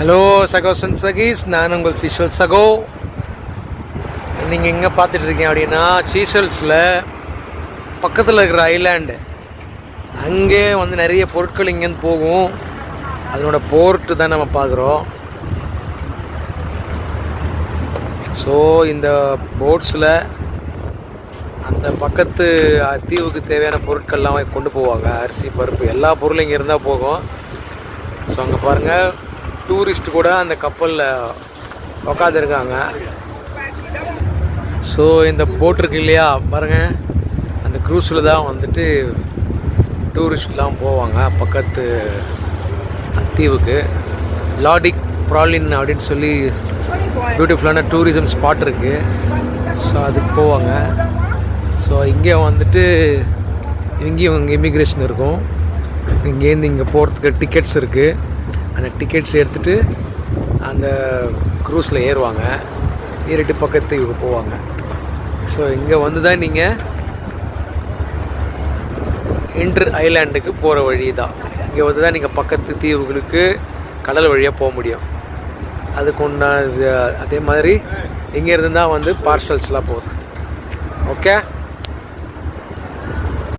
Hello சகோஸ் and சகீஸ், நான் உங்கள் seashell சகோ. நீங்கள் எங்கே பார்த்துட்டு இருக்கீங்க அப்படின்னா, சீஷல்ஸில் பக்கத்தில் இருக்கிற ஐலாண்டு, அங்கே வந்து நிறைய பொருட்கள் இங்கேருந்து போகும். அதனோட போர்ட்டு தான் நம்ம பார்க்குறோம். ஸோ இந்த போட்ஸில் அந்த பக்கத்து தீவுக்கு தேவையான பொருட்கள்லாம் கொண்டு போவாங்க. அரிசி, பருப்பு, எல்லா பொருளும் இங்கே இருந்தால் போகும். ஸோ அங்கே பாருங்கள், டூரிஸ்ட் கூட அந்த கப்பலில் உக்காந்துருக்காங்க. ஸோ இந்த போட் இருக்கு இல்லையா பாருங்கள், அந்த க்ரூஸில் தான் வந்துட்டு டூரிஸ்ட்லாம் போவாங்க பக்கத்து தீவுக்கு. லாடிக் ப்ராலின் அப்படின்னு சொல்லி பியூட்டிஃபுல்லான டூரிசம் ஸ்பாட் இருக்குது. ஸோ அதுக்கு போவாங்க. ஸோ இங்கே வந்துட்டு இங்கேயும் இங்கே இமிக்ரேஷன் இருக்கும். இங்கேருந்து இங்கே போகிறதுக்கு டிக்கெட்ஸ் இருக்குது. அந்த டிக்கெட்ஸ் எடுத்துகிட்டு அந்த க்ரூஸில் ஏறுவாங்க. ஏறிட்டு பக்கத்து தீவுக்கு போவாங்க. ஸோ இங்கே வந்து தான் நீங்கள் இன்டர் ஐலாண்டுக்கு போகிற வழி தான். இங்கே வந்து தான் நீங்கள் பக்கத்து தீவுகளுக்கு கடல் வழியாக போக முடியும். அதுக்கு உண்டான அதே மாதிரி இங்கேருந்து தான் வந்து பார்சல்ஸ்லாம் போகுது. ஓகே.